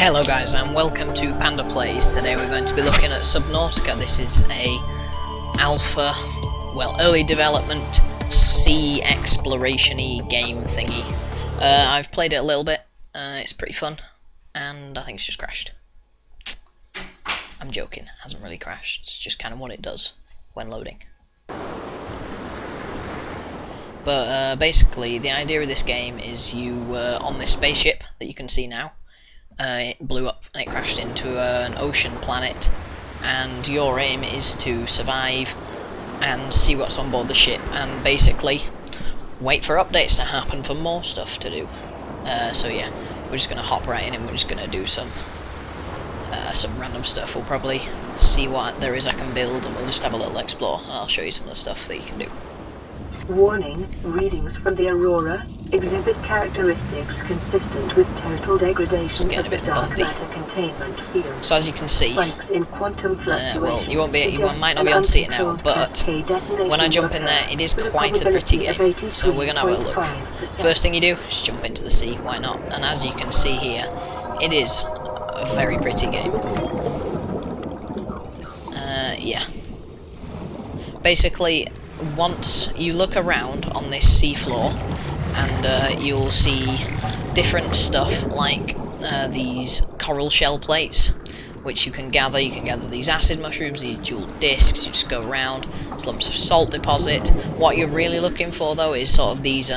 Hello guys and welcome to Panda Plays. Today we're going to be looking at Subnautica. This is a alpha, well, early development sea exploration-y game thingy. I've played it a little bit, it's pretty fun, and I think it's just crashed. I'm joking, it hasn't really crashed, it's just kind of what it does when loading. But basically the idea of this game is you on this spaceship that you can see now. It blew up and it crashed into an ocean planet, and your aim is to survive and see what's on board the ship and basically wait for updates to happen for more stuff to do. So yeah, we're just going to hop right in and we're just going to do some random stuff. We'll probably see what there is I can build and we'll just have a little explore, and I'll show you some of the stuff that you can do. Warning, readings from the Aurora exhibit characteristics consistent with total degradation of the dark matter containment field. So as you can see, spikes in quantum fluctuations well, you might not be able to see it now, but when I jump in there, it is quite a pretty game. So we're going to have a look. First thing you do is jump into the sea, why not? And as you can see here, it is a very pretty game. Yeah. Basically, once you look around on this seafloor, and you'll see different stuff like these coral shell plates, which you can gather. You can gather these acid mushrooms, these jeweled discs. You just go around. There's lumps of salt deposit. What you're really looking for, though, is sort of these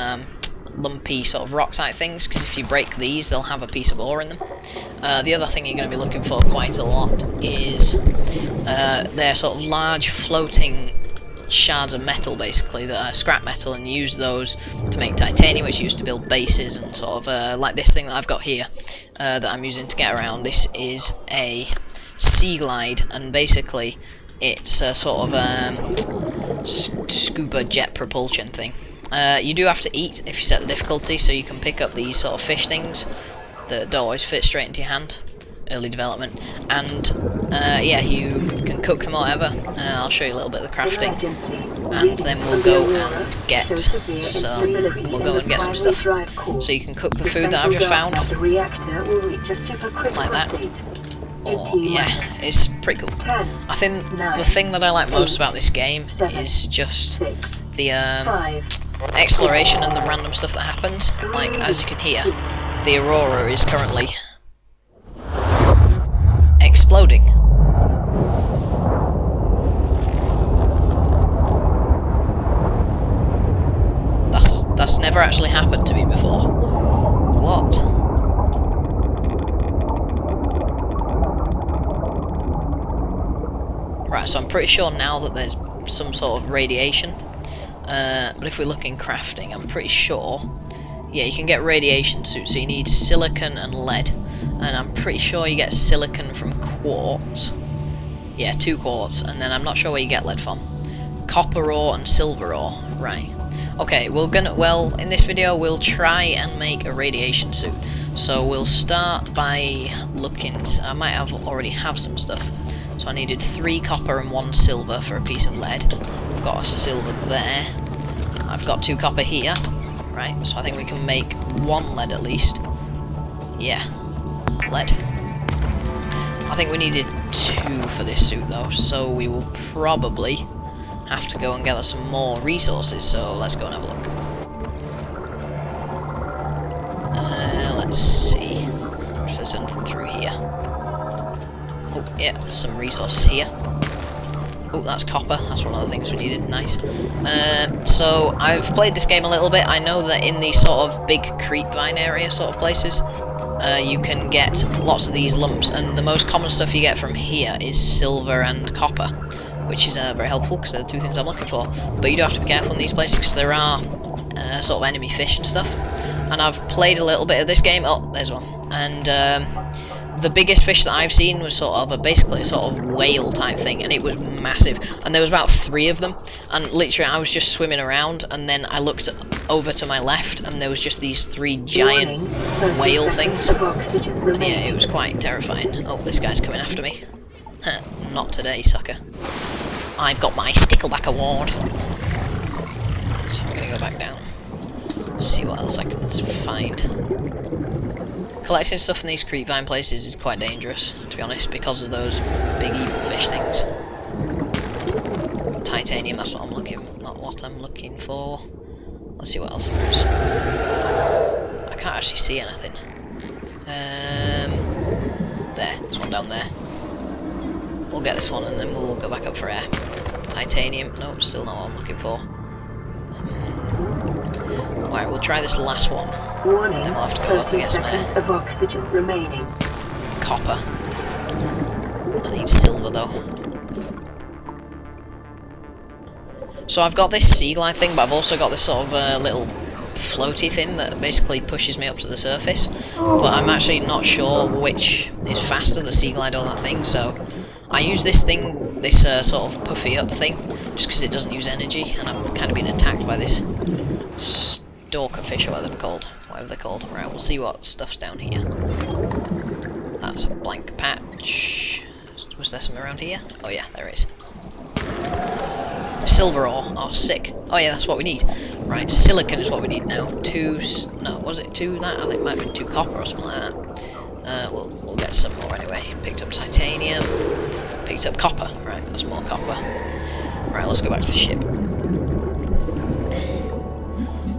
lumpy sort of rock type things, because if you break these, they'll have a piece of ore in them. The other thing you're going to be looking for quite a lot is they're sort of large floating shards of metal, basically, that are scrap metal, and you use those to make titanium, which you use to build bases, and sort of like this thing that I've got here that I'm using to get around. This is a sea glide, and basically it's a sort of scuba jet propulsion thing. You do have to eat if you set the difficulty, so you can pick up these sort of fish things that don't always fit straight into your hand. Early development, and yeah, you can cook them or whatever. I'll show you a little bit of the crafting, and then we'll go and get some stuff. So you can cook the food that I've just found, like that. Or, yeah, it's pretty cool. I think the thing that I like most about this game is just the exploration and the random stuff that happens. Like, as you can hear, the Aurora is currently exploding. That's never actually happened to me before. What? Right, so I'm pretty sure now that there's some sort of radiation. But if we look in crafting, I'm pretty sure, yeah, you can get radiation suits, so you need silicon and lead. And I'm pretty sure you get silicon from quartz. Yeah, 2 quartz, and then I'm not sure where you get lead from. Copper ore and silver ore, right. Okay, well, in this video we'll try and make a radiation suit. So we'll start by looking, I might already have some stuff. So I needed 3 copper and 1 silver for a piece of lead. I've got a silver there. I've got 2 copper here. Right, so I think we can make 1 lead at least. Yeah. Lead. I think we needed 2 for this suit though, so we will probably have to go and gather some more resources, so let's go and have a look. Let's see if there's anything through here. Oh yeah, there's some resources here. Oh, that's copper, that's one of the things we needed, nice. So I've played this game a little bit. I know that in these sort of big creep vine area sort of places, you can get lots of these lumps, and the most common stuff you get from here is silver and copper, which is very helpful because they're the 2 things I'm looking for. But you do have to be careful in these places because there are sort of enemy fish and stuff. And I've played a little bit of this game. Oh, there's one. And the biggest fish that I've seen was sort of basically a sort of whale type thing, and it was massive. And there was about 3 of them, and literally I was just swimming around, and then I looked over to my left, and there was just these 3 giant whale things. And yeah, it was quite terrifying. Oh, this guy's coming after me. Not today, sucker. I've got my Stickleback award. So I'm gonna go back down. See what else I can find. Collecting stuff in these creepvine places is quite dangerous, to be honest, because of those big evil fish things. Titanium, that's what I'm looking for. Let's see what else there is. I can't actually see anything. There, there's one down there. We'll get this one and then we'll go back up for air. Titanium, no, still not what I'm looking for. Right, we'll try this last one. Warning, Then we'll have to go up and 30 get some seconds air. of oxygen remaining. Copper. I need silver though. So I've got this sea glide thing, but I've also got this sort of little floaty thing that basically pushes me up to the surface. But I'm actually not sure which is faster, the sea glide or that thing, so I use this thing, this sort of puffy up thing, just because it doesn't use energy, and I'm kind of being attacked by this stalker fish or whatever they're called. Right, we'll see what stuff's down here. That's a blank patch. Was there something around here? Oh yeah, there is. Silver ore. Oh, sick. Oh yeah, that's what we need. Right, silicon is what we need now. No, was it 2 that? I think it might have been 2 copper or something like that. We'll get some more anyway. Picked up titanium. Picked up copper. Right, there's more copper. Right, let's go back to the ship.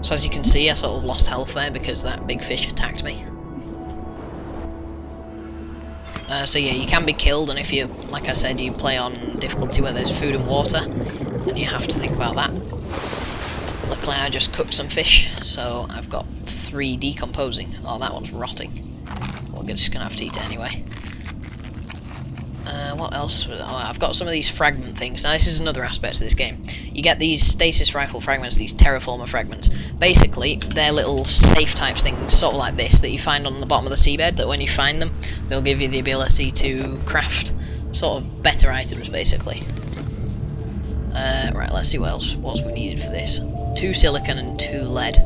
So as you can see, I sort of lost health there because that big fish attacked me. So yeah, you can be killed, and if you, like I said, you play on difficulty where there's food and water, then you have to think about that. Luckily I just cooked some fish, so I've got 3 decomposing. Oh, that one's rotting. We're just gonna have to eat it anyway. What else? Oh, I've got some of these fragment things. Now this is another aspect of this game. You get these stasis rifle fragments, these terraformer fragments. Basically, they're little safe types things, sort of like this, that you find on the bottom of the seabed, that when you find them, they'll give you the ability to craft sort of better items, basically. Right, let's see what else we needed for this. 2 silicon and 2 lead.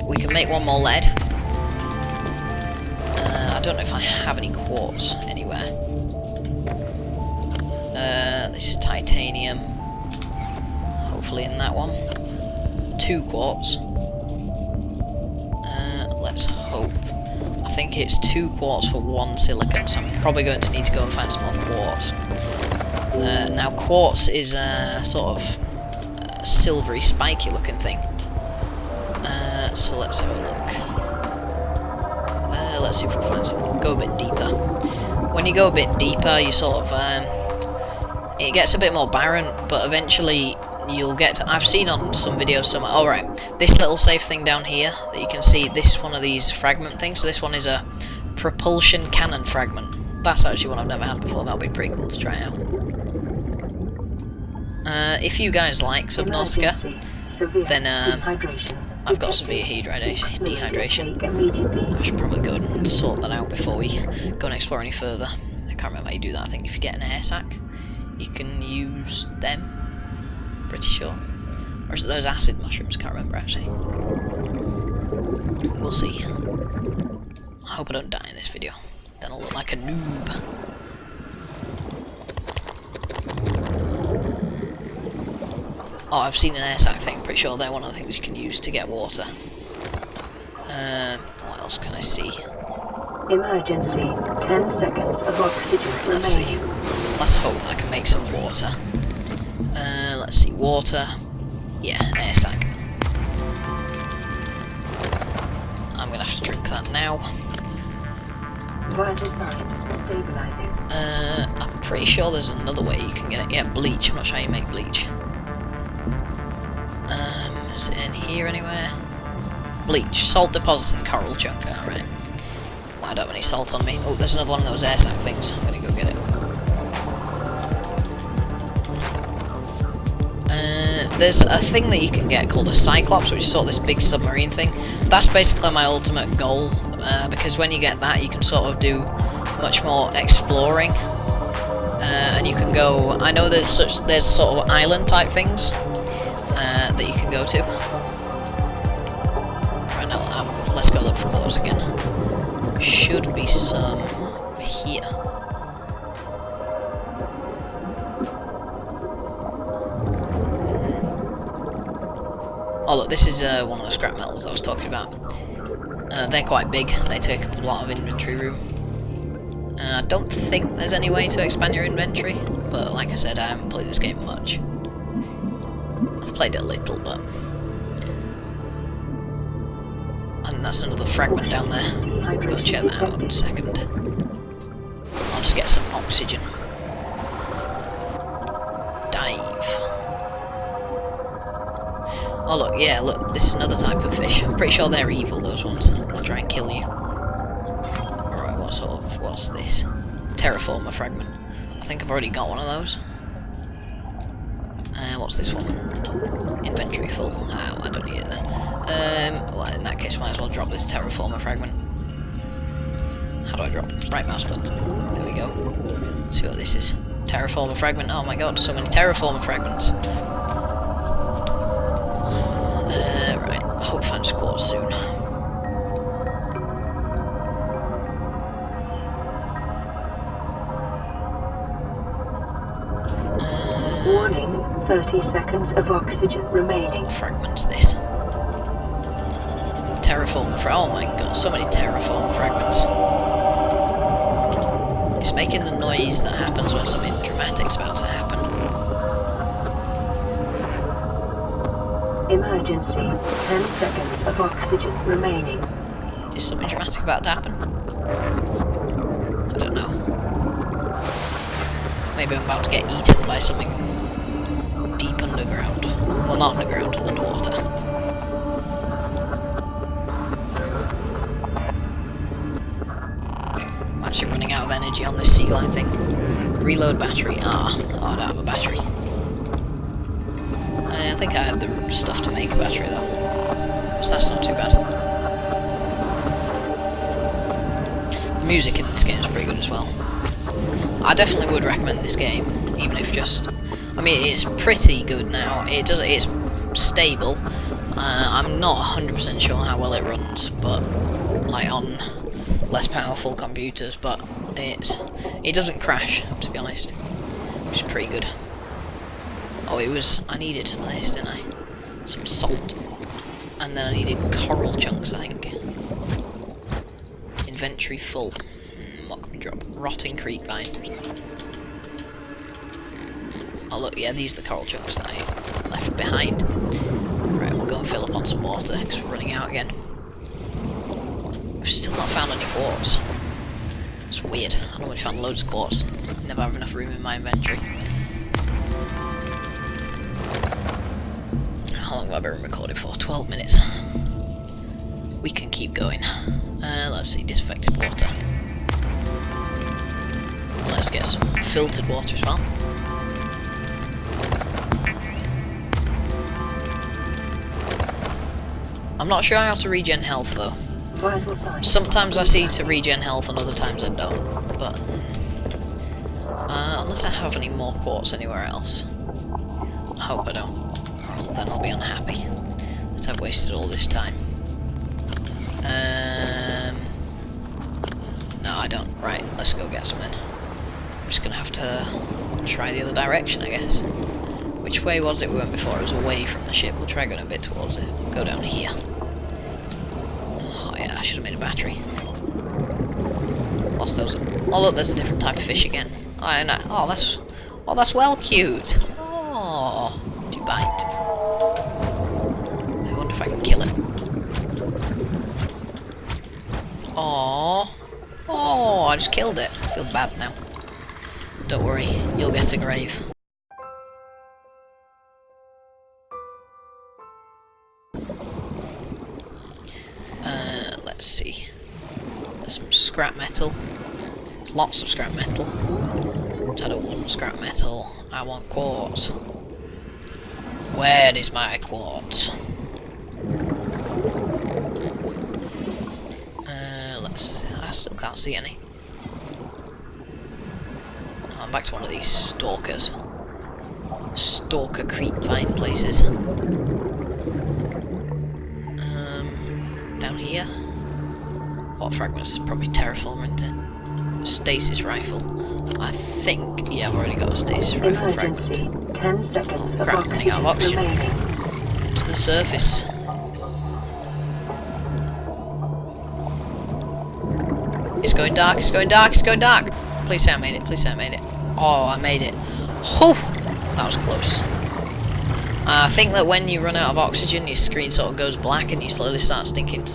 We can make 1 more lead. I don't know if I have any quartz anywhere. This is titanium. Hopefully in that one. 2 quartz. Let's hope. I think it's 2 quartz for 1 silicon, so I'm probably going to need to go and find some more quartz. Now quartz is a sort of silvery, spiky looking thing. So let's have a look. Let's see if we can find some more. Go a bit deeper. When you go a bit deeper, you sort of it gets a bit more barren, but eventually you'll get to, I've seen on some videos somewhere. Alright, this little safe thing down here that you can see, this is one of these fragment things. So this one is a propulsion cannon fragment. That's actually one I've never had before. That'll be pretty cool to try out. If you guys like Subnautica, then I've got severe dehydration. I should probably go and sort that out before we go and explore any further. I can't remember how you do that. I think if you get an air sac, you can use them. Pretty sure. Or is it those acid mushrooms? Can't remember actually. We'll see. I hope I don't die in this video. Then I'll look like a noob. Oh, I've seen an air sac thing. Pretty sure they're one of the things you can use to get water. What else can I see? Emergency. 10 seconds of oxygen remaining. Let's see. Let's hope I can make some water. Let's see. Water. Yeah, air sac. I'm gonna have to drink that now. Vital signs stabilizing. I'm pretty sure there's another way you can get it. Yeah, bleach. I'm not sure how you make bleach. Is it in here anywhere? Bleach, salt deposit and coral chunk. Alright. Well, I don't have any salt on me. Oh, there's another one of those air sac things. I'm gonna go get it. There's a thing that you can get called a Cyclops, which is sort of this big submarine thing. That's basically my ultimate goal, because when you get that, you can sort of do much more exploring. And you can go. I know there's sort of island type things that you can go to. Right now, let's go look for quartz again. Should be some over here. Oh look, this is one of the scrap metals that I was talking about. They're quite big, they take up a lot of inventory room. I don't think there's any way to expand your inventory, but like I said, I haven't played this game much. I've played it a little, but... And that's another fragment down there. Go check that out in a second. I'll just get some oxygen. Dive. Oh look, yeah, look, this is another type of fish. I'm pretty sure they're evil, those ones. They'll try and kill you. Alright, what's this? Terraformer fragment. I think I've already got one of those. What's this one? Inventory full. Oh, I don't need it then. Well, in that case, might as well drop this terraformer fragment. How do I drop? Right mouse button. There we go. See what this is. Terraformer fragment. Oh my god, so many terraformer fragments. Right. I hope I find quartz soon. Warning, 30 seconds of oxygen remaining. Fragments this. Terraformer oh my god, so many terraformer fragments. It's making the noise that happens when something dramatic's about to happen. Emergency, 10 seconds of oxygen remaining. Is something dramatic about to happen? I don't know. Maybe I'm about to get eaten by something deep underground. Well, not underground, underwater. I'm actually running out of energy on this sea glide thing. Reload battery. Oh, I don't have a battery. I think I had the stuff to make a battery though. So that's not too bad. The music in this game is pretty good as well. I definitely would recommend this game, even if just... I mean, it's pretty good now. It's stable. I'm not 100% sure how well it runs, but like on less powerful computers. But it doesn't crash, to be honest, which is pretty good. Oh, I needed some of this, didn't I? Some salt, and then I needed coral chunks, I think. Inventory full. What can we drop? Rotting creep vine. Oh look, yeah, these are the coral chunks that I left behind. Right, we'll go and fill up on some water, because we're running out again. We've still not found any quartz. It's weird. I normally found loads of quartz. Never have enough room in my inventory. How long have I been recording for? 12 minutes. We can keep going. Let's see, disaffected water. Let's get some filtered water as well. I'm not sure how to regen health though. Sometimes I see to regen health and other times I don't. But unless I have any more quartz anywhere else. I hope I don't. Well, then I'll be unhappy that I've wasted all this time. No, I don't. Right, let's go get some then. I'm just gonna have to try the other direction, I guess. Which way was it we went before? It was away from the ship. We'll try going a bit towards it. We'll go down here. Oh yeah, I should have made a battery. Lost those. Oh look, there's a different type of fish again. Oh, no. Oh, that's well cute. Oh, do bite. I wonder if I can kill it. Oh, I just killed it. I feel bad now. Don't worry, you'll get a grave. Let's see. There's some scrap metal. Lots of scrap metal. But I don't want scrap metal. I want quartz. Where is my quartz? I still can't see any. I'm back to one of these stalker creep vine places. Down here. What fragments? Probably terraformer, isn't it? Stasis rifle. I think. Yeah, I've already got a stasis rifle fragment. 10 seconds of Running out of oxygen. remaining. To the surface. It's going dark, it's going dark, it's going dark. Please say I made it, please say I made it. Oh, I made it. Whew! That was close. I think that when you run out of oxygen, your screen sort of goes black and you slowly start stinking?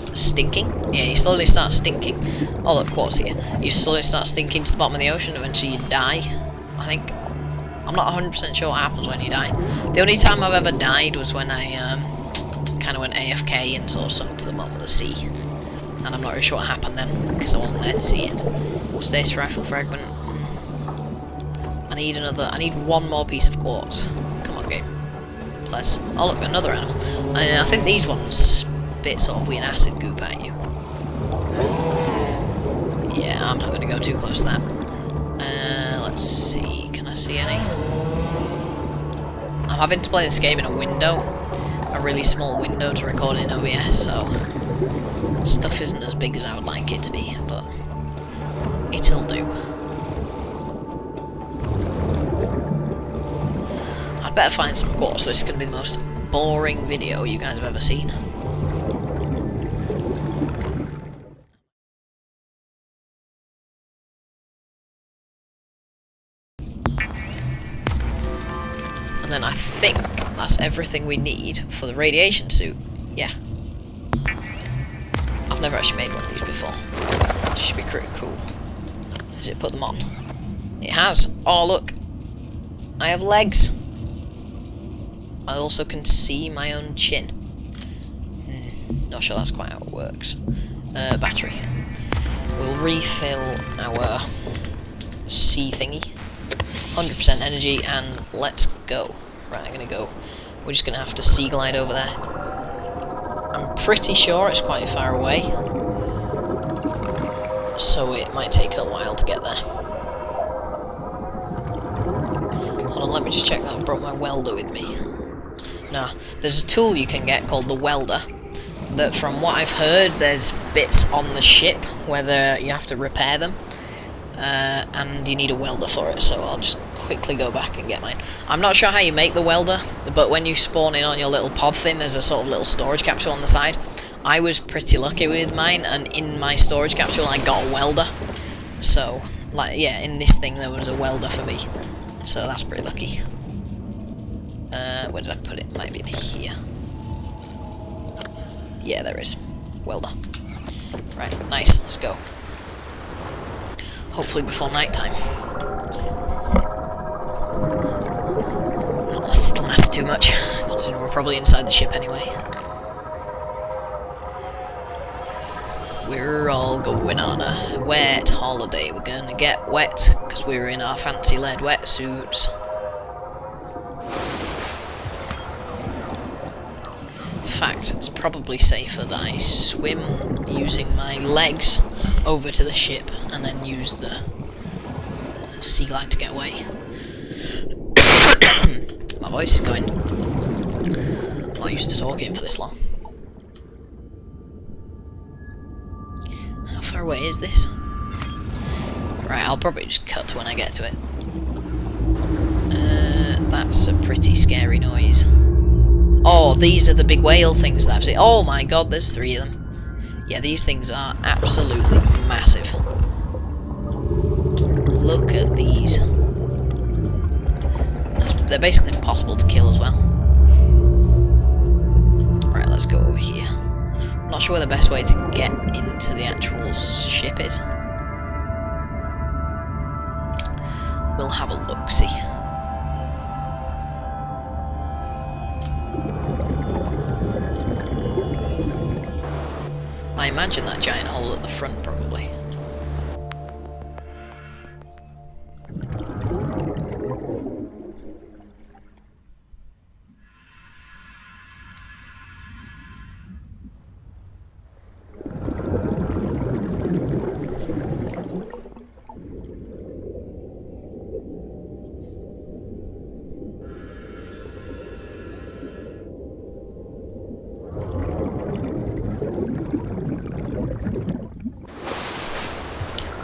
Yeah, you slowly start stinking. Oh look, quartz here. You slowly start stinking to the bottom of the ocean, eventually you die, I think. I'm not 100% sure what happens when you die. The only time I've ever died was when I kind of went AFK and sort of sunk to the bottom of the sea. And I'm not really sure what happened then, because I wasn't there to see it. Stasis rifle fragment. I need one more piece of quartz. Come on, game. Please. Oh look, another animal. I think these ones spit sort of weird acid goop at you. Yeah, I'm not going to go too close to that. Let's see, can I see any? I'm having to play this game in a window. A really small window to record in OBS, so stuff isn't as big as I would like it to be, but it'll do. I'd better find some quartz, so this is going to be the most boring video you guys have ever seen. And then I think that's everything we need for the radiation suit. Yeah. I've never actually made one of these before. This should be pretty cool. Has it put them on? It has. Oh look. I have legs. I also can see my own chin. Not sure that's quite how it works. Battery. We'll refill our sea thingy. 100% energy, and let's go. Right, I'm gonna go. We're just gonna have to sea glide over there. I'm pretty sure it's quite far away, so it might take a while to get there. Hold on, let me just check that I brought my welder with me. Nah, there's a tool you can get called the welder, that from what I've heard, there's bits on the ship where you have to repair them. And you need a welder for it, so I'll just quickly go back and get mine. I'm not sure how you make the welder, but when you spawn in on your little pod thing, there's a sort of little storage capsule on the side. I was pretty lucky with mine, and in my storage capsule I got a welder. So, like, yeah, in this thing there was a welder for me. So that's pretty lucky. Where did I put it? Might be in here. Yeah, there is. Welder. Right, nice, let's go. Hopefully before night time. Not that it still matters too much, considering we're probably inside the ship anyway. We're all going on a wet holiday. We're gonna get wet because we're in our fancy lead wetsuits. In fact, it's probably safer that I swim using my legs over to the ship and then use the sea glide to get away. My voice is going. I'm not used to talking for this long. How far away is this? Right, I'll probably just cut when I get to it. That's a pretty scary noise. Oh, these are the big whale things that I've seen. Oh my god, there's 3 of them. Yeah, these things are absolutely massive. Look at these. They're basically impossible to kill as well. Right, let's go over here. I'm not sure where the best way to get into the actual ship is. We'll have a look-see. I imagine that giant hole at the front, probably.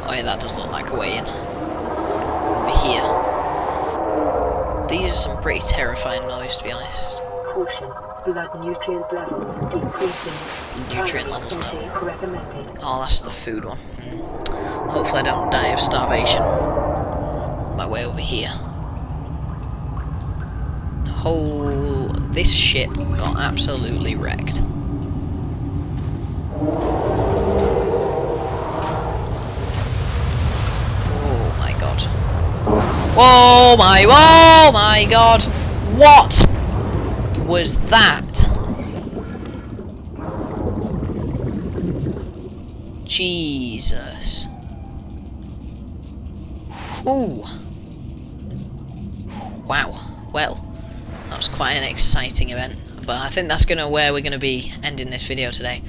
Oh yeah, that does look like a way in. Over here. These are some pretty terrifying noise, to be honest. Caution. Blood nutrient levels decreasing. Nutrient levels down. Intake recommended. Oh, that's the food one. Hopefully I don't die of starvation. My way over here. This ship got absolutely wrecked. Oh my god. Oh my god. What was that? Jesus. Ooh. Wow. Well, that was quite an exciting event. But I think that's where we're gonna be ending this video today.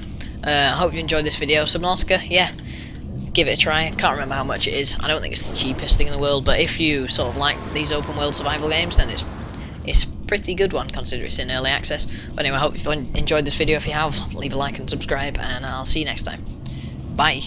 I hope you enjoyed this video. Subnautica, yeah, give it a try. I can't remember how much it is. I don't think it's the cheapest thing in the world, but if you sort of like these open world survival games, then it's a pretty good one considering it's in early access. But anyway, I hope you've enjoyed this video. If you have, leave a like and subscribe, and I'll see you next time. Bye.